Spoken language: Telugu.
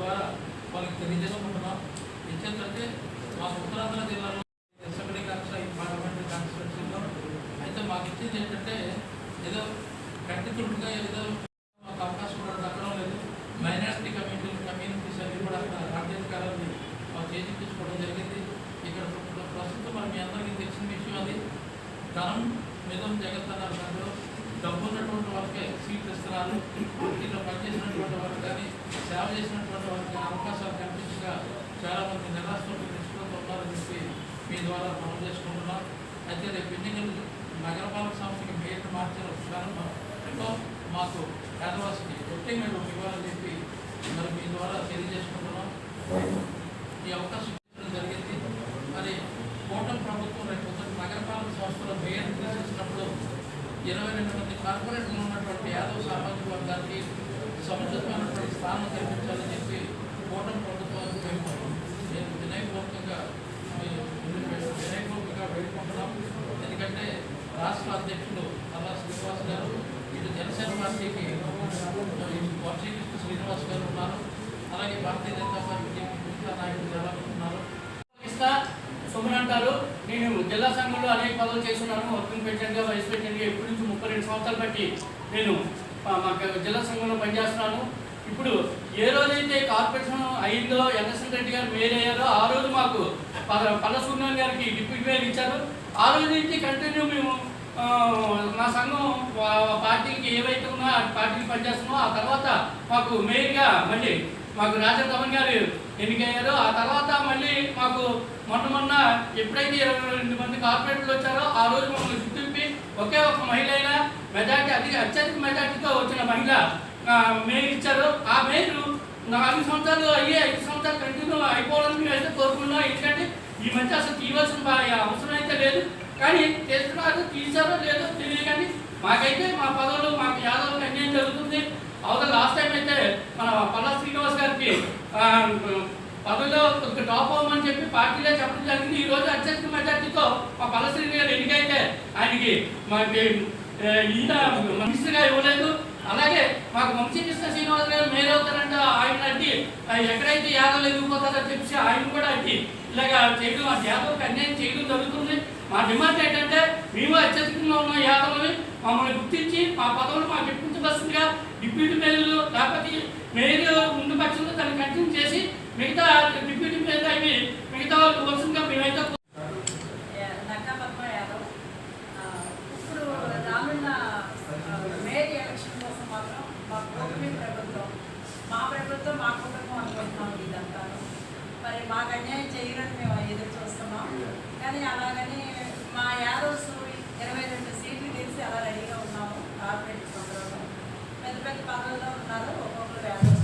ద్వారా వాళ్ళకి తెలియజేసుకుంటున్నాం. ఎందుకంటే మాకు ఉత్తరాంధ్ర జిల్లాలో అసెంబ్లీ పార్లమెంటరీ కాన్స్టిట్యూన్సీలో అయితే మాకు ఇచ్చింది ఏంటంటే ఏదో కట్టితుడుగా ఏదో మాకు అవకాశం కూడా దక్కడం లేదు. మైనారిటీ కమ్యూనిటీస్ అన్ని కూడా రాజ్యాధికారాన్ని మాకు చేజించుకోవడం జరిగింది. ఇక్కడ ప్రస్తుతం మనం మీ అందరికీ తెలిసిన విషయం అది. ధనం మితం జగత్ అన్నారు. దాంట్లో డబ్బు ఉన్నటువంటి వాళ్ళకే సీట్లు ఇస్తున్నారు. దీంట్లో పనిచేసినటువంటి వాళ్ళకి కానీ సేవ చేసినటువంటి వాళ్ళకి అవకాశాలు కల్పించగా చాలామంది నిరాశతో నిష్పత్తి ఉన్నారని చెప్పి మీ ద్వారా మనం చేసుకుంటున్నాం. అయితే రేపు ఎన్నికలు నగరపాలక సంస్థకి పేరు మార్చిన విషయాల్లో మాకు పేదవాసికి ఒకే మేము ఇవ్వాలని చెప్పి మరి మీ ద్వారా తెలియజేసుకుంటున్నాం. ఈ అవకాశం జరిగింది. మరి కూటమి ప్రభుత్వం రేపు నగరపాలక సంస్థలో మేయర్ తీసేసినప్పుడు 22 మంది కార్పొరేట్లు ఉన్నటువంటి యాదవ్ సామాజిక వర్గానికి సముచితమైనటువంటి స్థానం కల్పించాలని చెప్పి కూటమి ప్రభుత్వానికి నేను వినయపూర్వకంగా వేడుకుంటున్నాం. ఎందుకంటే రాష్ట్ర అధ్యక్షులు అల్లా శ్రీనివాస్ గారు, ఇటు జనసేన పార్టీకి వంశీకృష్ణ శ్రీనివాస్ గారు ఉన్నారు. అలాగే భారతీయ జనతా పార్టీకి మిగతా నాయకులు చాలా ఉన్నారు. సుమన్ అంటారు. నేను జిల్లా సంఘంలో అనేక పదవులు చేస్తున్నాను. వర్కింగ్ ప్రెసిడెంట్గా, వైస్ ప్రెసిడెంట్గా ఇప్పటి నుంచి 32 సంవత్సరాలు బట్టి నేను మాకు జిల్లా సంఘంలో పనిచేస్తున్నాను. ఇప్పుడు ఏ రోజైతే కార్పొరేషన్ అయిందో, ఎన్ఎస్ఎన్ రెడ్డి గారు మేయర్ అయ్యారో ఆ రోజు మాకు పల్ల సూర్యనారాయణ గారికి డిప్యూటీ మేయర్ ఇచ్చారు. ఆ రోజు నుంచి కంటిన్యూ మేము మా సంఘం పార్టీకి ఏవైతే ఉన్నా పార్టీకి పనిచేస్తున్నామో ఆ తర్వాత మాకు మేయర్గా మళ్ళీ మాకు రాజా తమన్ గారు ఎన్నికయ్యారు. ఆ తర్వాత మళ్ళీ మాకు మొన్న ఎప్పుడైతే 22 మంది కార్పొరేటర్లు వచ్చారో ఆ రోజు మమ్మల్ని గుర్తింపి ఒకే ఒక మహిళ అయినా మెజార్టీ అత్యధిక మెజార్టీతో వచ్చిన మహిళ మేయర్ ఇచ్చారు. ఆ మేయర్ 4 సంవత్సరాలు అయ్యి 5 సంవత్సరాలు కంటిన్యూ అయిపోవాలని మేము అయితే కోరుకున్నాం. ఎందుకంటే ఈ మధ్య అసలు తీయవలసిన అవసరం అయితే లేదు. కానీ చేస్తున్నారు, తీసారో లేదో తెలియదు. కానీ మాకైతే మా పదవులు మాకు యాదవులకు అన్యాయం జరుగుతుంది. అవతల లాస్ట్ టైం అయితే మన పల్లా శ్రీనివాస్ గారికి పదవిలో డ్రాప్ అవ్వమని చెప్పి పార్టీలో చెప్పడం జరిగింది. ఈ రోజు అత్యధిక మెజార్టీతో మా పల్లా శ్రీనివాస్ గారు ఎన్నికైతే ఆయనకి మాకు ఈయన మినిస్టర్గా ఇవ్వలేదు. అలాగే మాకు వంశీకృష్ణ శ్రీనివాస్ గారు మేయర్ అవుతారంటే ఆయన అడ్డి ఎక్కడైతే యాదవులు ఎదిగిపోతారో చెప్పి ఆయన కూడా అడ్డి ఇలాగా చేయడం, యాదవులకు అన్యాయం చేయడం జరుగుతుంది. మా డిమాండ్ ఏంటంటే మేము అత్యధికంగా ఉన్న యాదవులని మమ్మల్ని గుర్తించి మా పదవులు మాకు ఇప్పించవలసిందిగా డిప్యూటీ మేయర్లు లేకపోతే మేయర్ ముందు పక్షంలో దాన్ని కంటిన్యూ చేసి మిగతా డిప్యూటీ మేయర్ అవి మిగతా వాళ్ళకి ఇవ్వాల్సిందిగా మేమైతే ఇప్పుడు రానున్న మేయర్ ఎలక్షన్ కోసం మాత్రం మా కూటమి ప్రభుత్వం మా కుటుంబం అనుకుంటున్నాం. ఇదంతా మరి మాకు అన్యాయం చేయరని మేము ఎదురు చూస్తున్నాం. కానీ అలాగని మా యాదవ్స్ 22 సీట్లు గెలిచి అలా రెడీగా ఉన్నాము. కార్పొరేట్ సందర్భంలో పెద్ద పెద్ద పదవుల్లో ఉన్నారు. ఒక్కొక్కరు యాదవ్స్